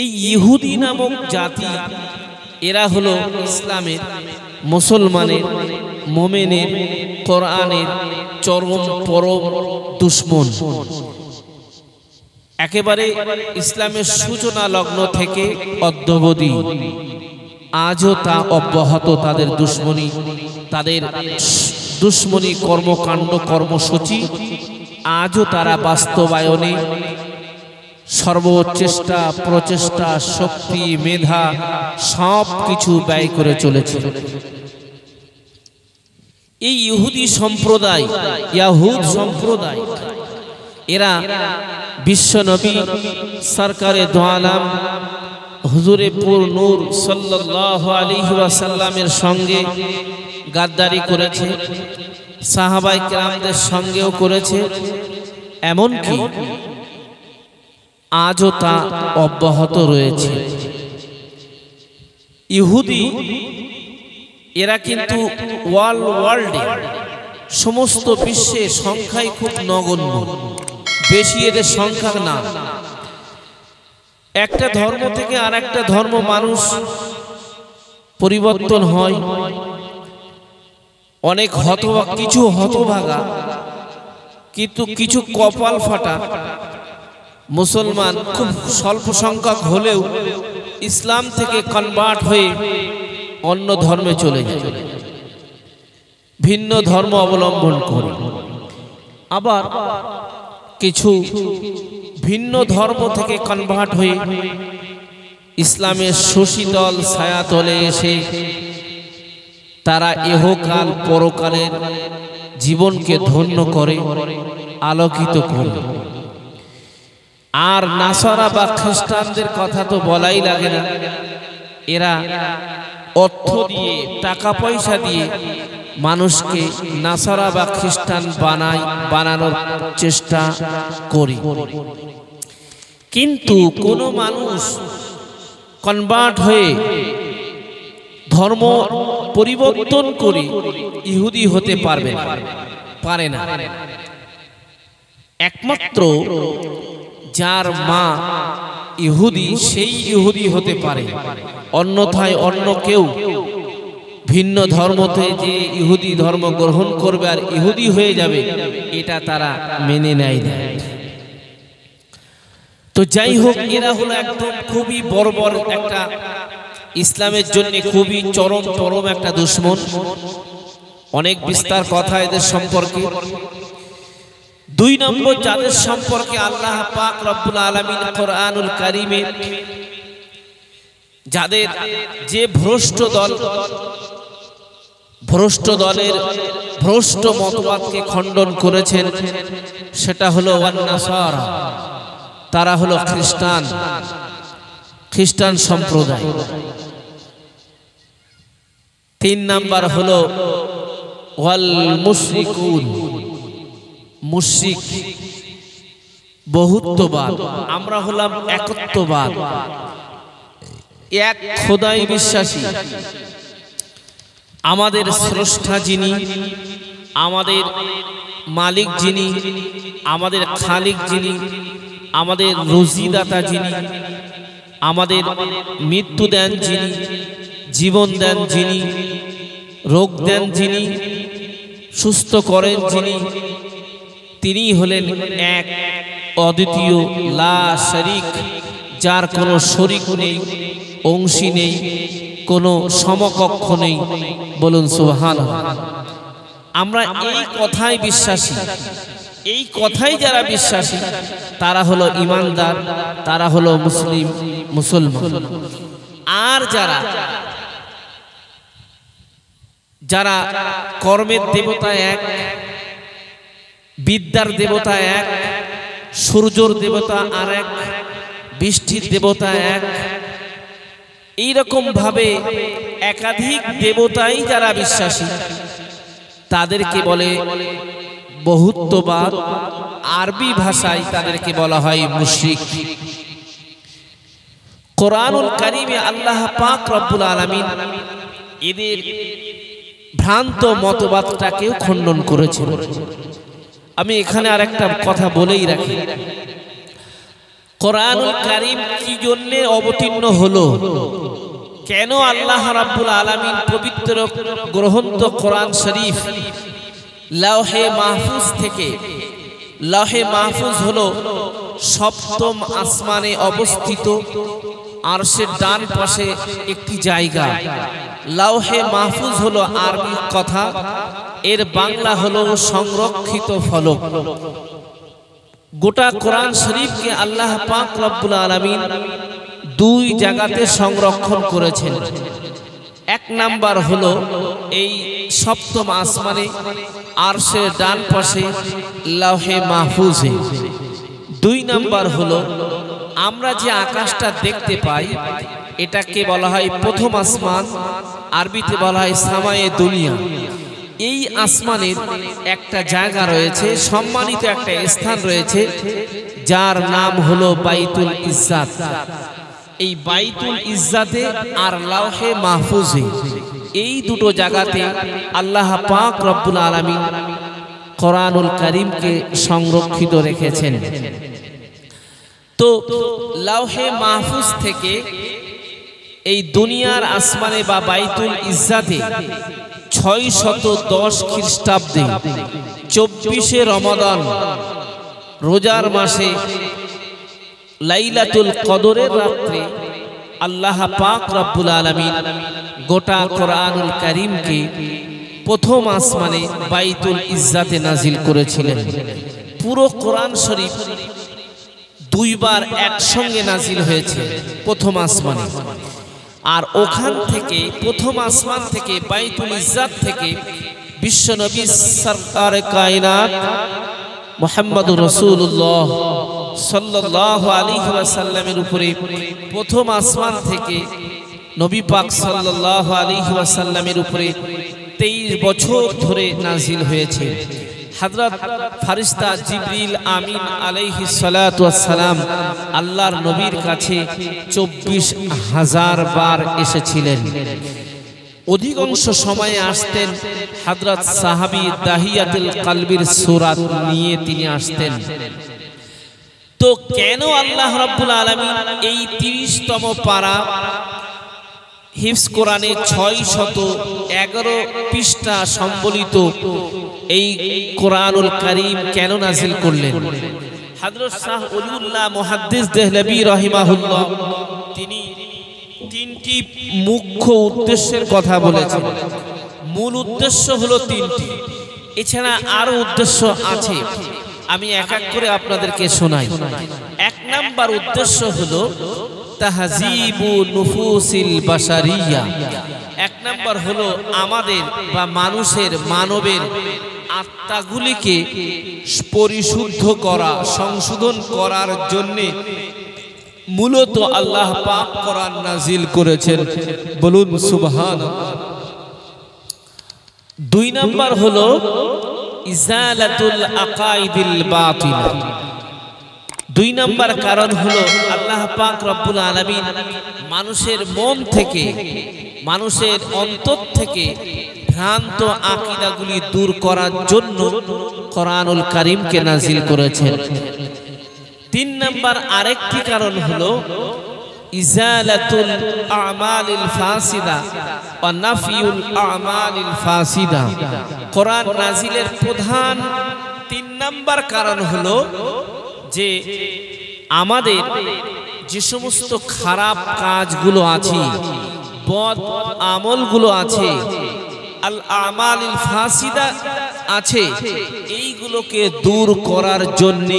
এই ইহুদি নামক জাতি এরা হলো ইসলামের, মুসলমানের, মোমেনের, কোরআনের চরম পরম দুশমন। একেবারে ইসলামের সূচনা লগ্ন থেকে অদ্যাবধি আজও তা অব্যাহত। তাদের দুশমনী, তাদের দুশমনী কর্মকাণ্ড, কর্মসূচি আজও তারা বাস্তবায়নে সর্বচেষ্টা, প্রচেষ্টা, শক্তি, মেধা সব কিছু ব্যয় করে চলেছে। এই ইহুদি সম্প্রদায়, ইয়াহুদ সম্প্রদায়, এরা বিশ্বনবী সরকারে দো আলম হুজুরে পুর নূর সাল্লাল্লাহু আলাইহি ওয়াসাল্লামের সঙ্গে গাদ্দারি করেছে, সাহাবায়ে কেরামদের সঙ্গেও করেছে, এমনকি আজও তা অব্যাহত রয়েছে। ইহুদি এরা কিন্তু ওয়ার্ল্ডে, সমস্ত বিশ্বে সংখ্যায় খুব নগণ্য, বেশি এদের সংখ্যা না। একটা ধর্ম থেকে আর একটা ধর্ম মানুষ পরিবর্তন হয়, অনেক কিছু হতভাগা, কিন্তু কিছু কপাল ফাটা মুসলমান খুব স্বল্প সংখ্যক হলেও ইসলাম থেকে কনভার্ট হয়ে অন্য ধর্মে চলে যায়, ভিন্ন ধর্ম অবলম্বন করে। আবার কিছু ভিন্ন ধর্ম থেকে কনভার্ট হয়ে ইসলামের সুশীতল ছায়াতলে এসে তারা ইহকাল পরকালের জীবনকে ধন্য করে, আলোকিত করে। আর নাসারা বা খ্রিস্টানদের কথা তো বলাই লাগে না। এরা অর্থ দিয়ে, টাকা পয়সা দিয়ে মানুষকে নাসারা বা খ্রিস্টান বানানোর চেষ্টা করি। কিন্তু কোনো মানুষ কনভার্ট হয়ে ধর্ম পরিবর্তন করে ইহুদি হতে পারে না। একমাত্র যার মা ইহুদি সেই ইহুদি হতে পারে, অন্যথায় অন্য কেউ ভিন্ন ধর্মতে যে ইহুদি ধর্ম গ্রহণ করবে আর ইহুদি হয়ে যাবে, এটা তারা মেনে নেয় না। তো যাই হোক, এরা হলো একদম খুবই বর্বর একটা, ইসলামের জন্য খুবই চরম একটা দুশমন। অনেক বিস্তার কথা এদের সম্পর্কে। 2 নম্বর, যাদের সম্পর্কে আল্লাহ পাক রব্বুল আলামিন কোরআনুল কারীমে যাদের যে ভ্রষ্ট দলের ভ্রষ্ট মতবাদকে খণ্ডন করেছেন, সেটা হলো ওয়ান-নাসারা, তারা হলো খ্রিস্টান সম্প্রদায়। 3 নাম্বার হলো ওয়াল মুশরিকুন, মুশরিক, বহুত্ববাদ। আমরা হলাম একত্ববাদ, এক খোদাই বিশ্বাসী। আমাদের স্রষ্টা যিনি, আমাদের মালিক যিনি, আমাদের খালিক যিনি, আমাদের রুজিদাতা যিনি, আমাদের মৃত্যু দেন যিনি, জীবন দেন যিনি, রোগ দেন যিনি, সুস্থ করেন যিনি, তিনি হলেন এক অদ্বিতীয়, লা শরীক, যার কোনো শরীক নেই, অংশী নেই, কোনো সমকক্ষ নেই। বলুন সুবহানাল্লাহ। আমরা এই কথাই বিশ্বাসী, এই কথাই যারা বিশ্বাসী তারা হলো ঈমানদার, তারা হলো মুসলমান। আর যারা কর্মের দেবতা এক, বিদ্যার দেবতা এক, সূর্যর দেবতা আর এক, বৃষ্টির দেবতা এক, এইরকম ভাবে একাধিক দেবতাই যারা বিশ্বাসী তাদেরকে বলে বহুত্ববাদ। আরবি ভাষায় তাদেরকে বলা হয় মুশরিক। কোরআনুল কারীমে আল্লাহ পাক রব্বুল আলামিন এদের ভ্রান্ত মতবাদটাকেও খণ্ডন করেছেন। আমি এখানে আরেকটা কথা বলেই রাখি, কোরআনুল কারীম কি জন্য অবতীর্ণ হলো, কেন আল্লাহ রাব্বুল আলামিন পবিত্র গ্রন্থ কোরআন শরীফ লাওহে মাহফুজ থেকে, লাওহে মাহফুজ হলো সপ্তম আসমানে অবস্থিত আরশের ডান পাশে একটি জায়গা। লাওহে মাহফুজ হলো আরবি কথা, এর বাংলা হলো সংরক্ষিত ফলক। গোটা কোরআন শরীফকে আল্লাহ পাক রব্বুল আলামিন দুই জায়গাতে সংরক্ষণ করেছেন। এক নাম্বার হলো এই সপ্তম আসমানে আরশের ডান পাশে লাওহে মাহফুজে। দুই নাম্বার হলো আমরা যে আকাশটা দেখতে পাই এটাকে বলা হয় প্রথম আসমান, আরবিতে বলা হয় সামায়ে দুনিয়া। এই আসমানের একটা জায়গা রয়েছে, সম্মানিত একটা স্থান রয়েছে, যার নাম হলো বাইতুল ইজ্জাত। এই বাইতুল ইজ্জাতে আর লাওহে মাহফুজে, এই দুটো জায়গাতে আল্লাহ পাক রব্বুল আলামিন কোরআনুল কারীমকে সংরক্ষিত রেখেছেন। তো লাওহে মাহফুজ থেকে এই দুনিয়ার আসমানে বা বাইতুল ইজ্জাতে 610 খ্রিস্টাব্দে 24শে রমাদান রোজার মাসে লাইলাতুল কদরের রাত্রে আল্লাহ পাক রব্বুল আলামিন গোটা কোরআনুল কারীমকে প্রথম আসমানে বাইতুল ইজ্জাতে নাজিল করেছিলেন। পুরো কোরআন শরীফ দুইবার একসঙ্গে নাজিল হয়েছে প্রথম আসমানে, আর ওখান থেকে প্রথম আসমান থেকে বাইতুল ইজ্জাত থেকে বিশ্বনবী সরকার কায়নাত মুহাম্মদুর রাসূলুল্লাহ সাল্লাল্লাহু আলাইহি ওয়াসাল্লামের উপরে প্রথম আসমান থেকে নবী পাক সাল্লাল্লাহু আলাইহি ওয়াসাল্লামের উপরে 23 বছর ধরে নাজিল হয়েছে। হযরত ফেরেশতা জিবরিল আমিন আলাইহিস সালাতু ওয়াস সালাম আল্লাহর নবীর কাছে 24,000 বার এসেছিলেন। অধিকাংশ সময়ে আসতেন হযরত সাহাবী দাহিয়াতুল কলবির সূরা নিয়ে তিনি আসতেন। তো কেন আল্লাহ রাব্বুল আলামিন এই 30তম পারা হিফজ কোরআনে 611 পৃষ্ঠা সম্বলিত এই কোরআনুল কারীম কেন নাজিল করলেন? হযরত শাহ ওলিউল্লাহ মুহাদ্দিস দেহলভী রাহিমাহুল্লাহ তিনি তিনটি মুখ্য উদ্দেশ্যের কথা বলেছেন। মূল উদ্দেশ্য হলো তিনটি, এছাড়া আরো উদ্দেশ্য আছে, আমি এক এক করে আপনাদেরকে শোনাই। এক নাম্বার উদ্দেশ্য হলো তাহজিবু নুফুসিল বাশারিয়া। এক নাম্বার হলো আমাদের বা মানুষের মানবের আত্মাগুলিকে পরিশুদ্ধ করা, সংশোধন করার জন্য মূলত আল্লাহ পাক কোরআন নাজিল করেছেন, বলুন সুবহানাল্লাহ। দুই নাম্বার হলো ইজালাতুল আকাইদিল বাতিল। দুই নাম্বার কারণ হলো আল্লাহ পাক রব্বুল আলামিন মানুষের মন থেকে, মানুষের অন্তর থেকে ভ্রান্ত আকীদাগুলি দূর করার জন্য কোরআনুল কারীমকে নাজিল করেছেন। তিন নাম্বার আরেকটি কারণ হলো ইজালাতুল আমালিল ফাসিদা ওয়া নাফিউল আমালিল ফাসিদা। কোরআন নাজিলের প্রধান তিন নাম্বার কারণ হলো যে আমাদের যে সমস্ত খারাপ কাজগুলো আছে, বদ আমলগুলো আছে, আল আমালিল ফাসিদা আছে, এইগুলোকে দূর করার জন্য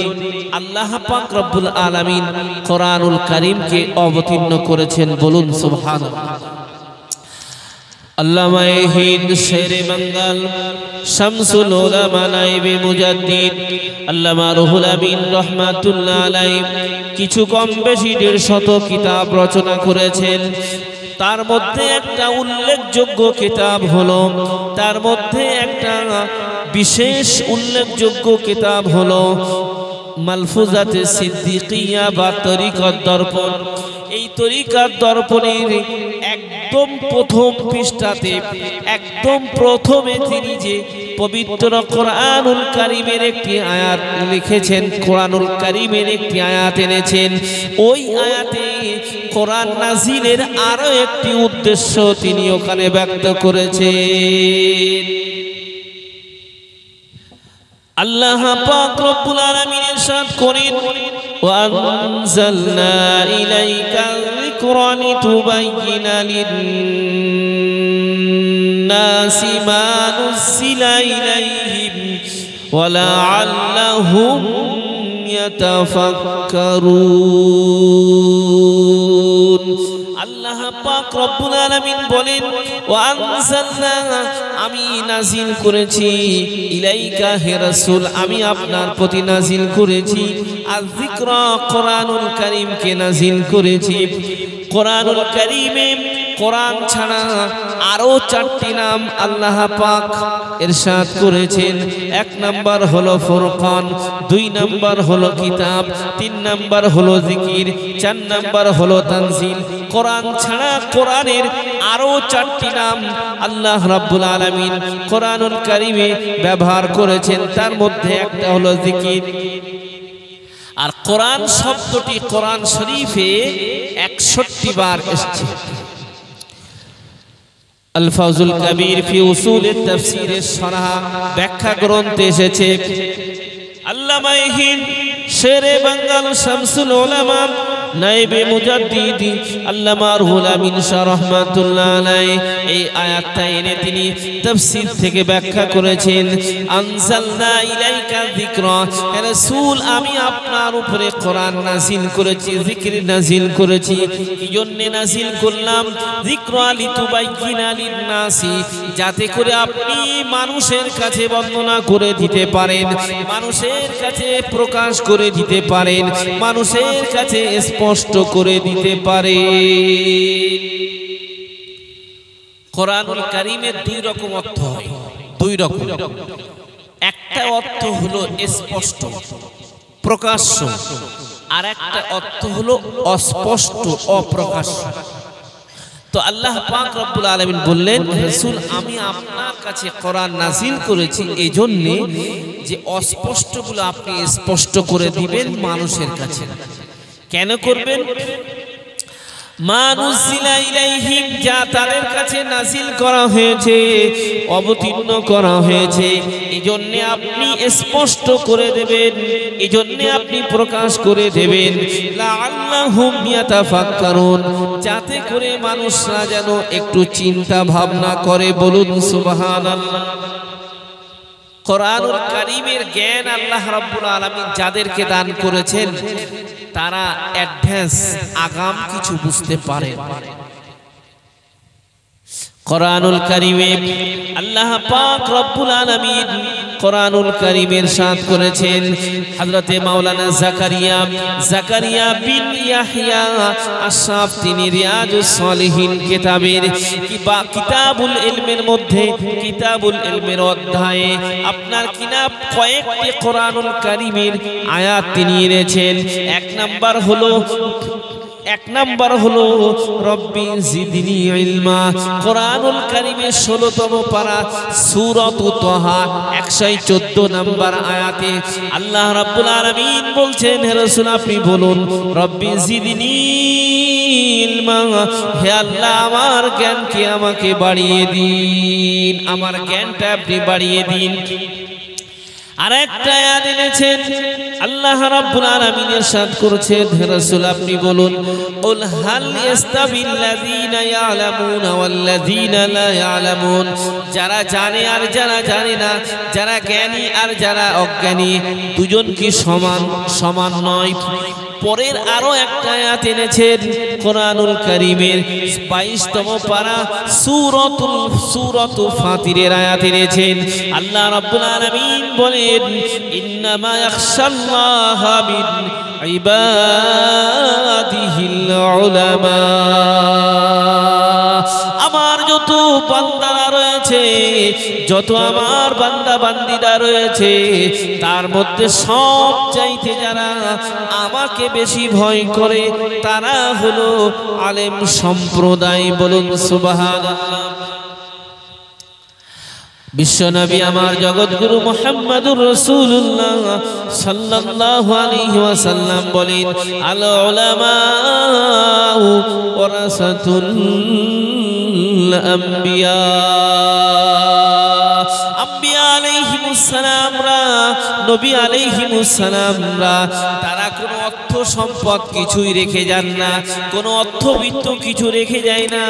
আল্লাহ পাক রব্বুল আলামিন কোরআনুল কারীমকে অবতীর্ণ করেছেন, বলুন সুবহানাল্লাহ। আল্লামা হিন্দ শেরে বাঙ্গাল শামসুল উলামা নায়েবে মুজাদ্দিদ আল্লামা রুহুল আমিন রাহমাতুল্লাহ আলাইহি কিছু কম বেশি 150 কিতাব রচনা করেছেন। তার মধ্যে একটা উল্লেখযোগ্য কিতাব হলো, তার মধ্যে একটা বিশেষ উল্লেখযোগ্য কিতাব হলো মালফুজাতে সিদ্দিকিয়া বা তরিকত দর্পণ। এই তরিকত দর্পণের একদম প্রথম পৃষ্ঠাতে, একদম প্রথমে তিনি যে পবিত্র কোরআনুল কারীমের একটি আয়াত লিখেছেন, কোরআনুল কারীমের একটি আয়াত এনেছেন। ওই আয়াতে কোরআন নাজিলের আরো একটি উদ্দেশ্য তিনি ওখানে ব্যক্ত করেছেন। আল্লাহ পাক রব্বুল আলামিন ইরশাদ করেন, ওয়ানজালনা ইলাইকা যিকরা লিতুবাইয়িনা লিন-নাসি মা নুযিলা ইলাইহিম ওয়া লাআল্লাহুম ইয়াতাফাক্কারুন। আল্লাহ পাক রব্বুল আলামিন বলেন, ওয়ানজালনা আমি নাজিল করেছি, ইলাইকা হে রাসূল আমি আপনার প্রতি নাজিল করেছি, আয-যিকরা কোরআনুল কারীমকে নাজিল করেছি। কোরআনুল কারীমে কোরআন ছাড়া আরো 4টি নাম আল্লাহ পাক ইরশাদ করেছেন। 1 নাম্বার হলো ফুরকান, 2 নাম্বার হলো কিতাব, 3 নাম্বার হলো জিকির, 4 নাম্বার হলো তানজিল। কোরআন ছাড়া কোরআনের আরো 4টি নাম আল্লাহ রাব্বুল আলামিন কোরআনুল কারীমে ব্যবহার করেছেন। তার মধ্যে একটা হলো জিকির। আর কোরআন শব্দটি কোরআন শরীফে 61 বার এসেছে। আল-ফাউজুল কবির ফি উসুলেত তাফসীরের শরহ ব্যাখ্যা গ্রন্থে এসেছে। আল্লামা হিন্দ শেরে বাঙ্গাল শামসুল উলামা নায়েবে মুজাদ্দিদি আল্লামা রুহুল আমিন শাহ রাহমাতুল্লাহ আলাইহি এই আয়াতটা এনে তিনি তাফসীর থেকে ব্যাখ্যা করেছেন। আনজালনা ইলাইকা যিকরা, হে রাসূল আমি আপনার উপরে কোরআন নাযিল করেছি, জিকির নাযিল করেছি। কি জন্য নাযিল করলাম? যিকরা লিতুবাইয়িনা লিন-নাসি, যাতে করে আপনি মানুষের কাছে বর্ণনা করে দিতে পারেন, মানুষের কাছে প্রকাশ করে দিতে পারেন, মানুষের কাছে স্পষ্ট করে দিতে পারে। কোরআনুল কারীমের 2 রকম অর্থ হয়, 2 রকম। একটা অর্থ হলো স্পষ্ট প্রকাশ্য, আর একটা অর্থ হলো অস্পষ্ট অপ্রকাশ্য। তো আল্লাহ পাক রব্বুল আলামিন বললেন, রাসূল আমি আপনার কাছে কোরআন নাযিল করেছি এই জন্য যে অস্পষ্টগুলো আপনি স্পষ্ট করে দিবেন মানুষের কাছে। কেন করবেন? মানুজিলা ইলাইহিম, যা তাদের কাছে নাযিল করা হয়েছে, অবতীর্ণ করা হয়েছে, এইজন্য আপনি স্পষ্ট করে দেবেন, এইজন্য আপনি প্রকাশ করে দেবেন। লাআল্লাহুম ইয়াতাফাক্কারুন, যাতে করে মানুষরা যেন একটু চিন্তা ভাবনা করে। বলুন সুবহানাল্লাহ। কোরআনুল কারীমের জ্ঞান আল্লাহ রাব্বুল আলামিন যাদেরকে দান করেছেন তারা অ্যাডভান্স আগাম কিছু বুঝতে পারে। কোরআনুল কারীমে আল্লাহ পাক রব্বুল আলামিন কোরআনুল কারীমের সাথ করেছেন হযরতে মাওলানা জাকারিয়া বিন ইয়াহইয়া আশরাফ, তিনি রিয়াজুস সালিহিন কিতাবের কিতাবুল ইলমের মধ্যে কিতাবুল ইলমের অধ্যায়ে আপনার কিতাব কয়েকটি কোরআনুল কারীমের আয়াত তিনি এনেছেন। 1 নাম্বার হলো রব্বি জিদনি ইলমা। কোরআনুল কারীমের 16তম পারা সূরাতুত তাহা 114 নাম্বার আয়াতে আল্লাহ রাব্বুল আলামিন বলছেন, হে রাসূল আপনি বলুন রব্বি জিদনি ইলমা, হে আল্লাহ আমার জ্ঞানকে আমাকে বাড়িয়ে দিন, আমার জ্ঞানটা আপনি বাড়িয়ে দিন। আরেকটা আয়াত এনেছেন আল্লাহ রাব্বুল আলামিন ইরশাদ করেছেন, হে রাসূল আপনি বলুন উল হাল ইস্তাবিল্লাযীনা ইয়ালামুনা ওয়াল্লাযীনা লা ইয়ালামুন, যারা জানে আর যারা জানে না, যারা জ্ঞানী আর যারা অজ্ঞানী দুজন কি সমান নয়? পরের আরো একটা আয়াত এনেছেন কোরআনুল কারীমের 22তম পারা সূরাতুল ফাতিরের আয়াত এনেছেন। আল্লাহ রাব্বুল আলামিন বলেন, ইন্নামা ইয়াখশাল্লাহা মিন ইবাদিহিল উলামা। আমার যত বান্দারা রয়েছে, যত আমার বান্দা বান্দিরা রয়েছে, তার মধ্যে সব চাইতে যারা আমাকে বেশি ভয় করে তারা হলো আলেম সম্প্রদায়। বলুন সুবহানাল্লাহ। বিশ্বনবী আমার জগৎগুরু মুহাম্মদুর রাসূলুল্লাহ সাল্লাল্লাহু আলাইহি ওয়াসাল্লাম বলেন, আল উলামা ওয়ারাসাতুল আম্বিয়া। আম্বিয়া আলাইহিমুস সালামরা, নবী আলাইহিমুস সালামরা তারা কোনো অর্থ সম্পদ কিছুই রেখে যান না, কোনো অর্থবিত্ত কিছু রেখে যায় না।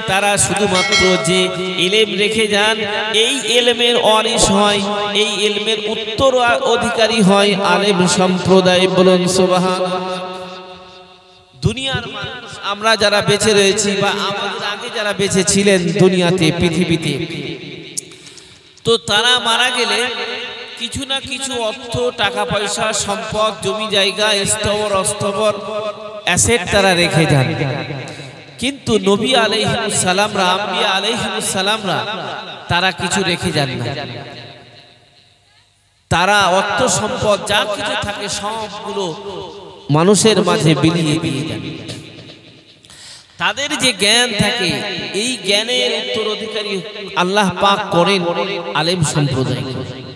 তারা শুধুমাত্র যে ইলম রেখে যান, এই ইলমের ওয়ারিস হয়, এই ইলমের উত্তর অধিকারী হয় আলেম সম্প্রদায়। বলুন সুবহানাল্লাহ। দুনিয়ার মানুষ আমরা যারা বেঁচে রয়েছি বা আমাদের আগে যারা বেঁচে ছিলেন দুনিয়াতে, পৃথিবীতে, তো তারা মারা গেলে কিছু না কিছু অর্থ, টাকা পয়সা, সম্পদ, জমি জায়গা, স্থবর অস্থবর অ্যাসেট তারা রেখে যান। কিন্তু নবী আলাইহিস সালামরা, আম্বিয়া আলাইহিস সালামরা তারা কিছু রেখে যান না। তারা অর্থ সম্পদ যা কিছু থাকে সবগুলো মানুষের মাঝে বিলিয়ে দিয়ে যান। তাদের যে জ্ঞান থাকে, এই জ্ঞানের উত্তরাধিকারী আল্লাহ পাক করেন আলেম সম্প্রদায়।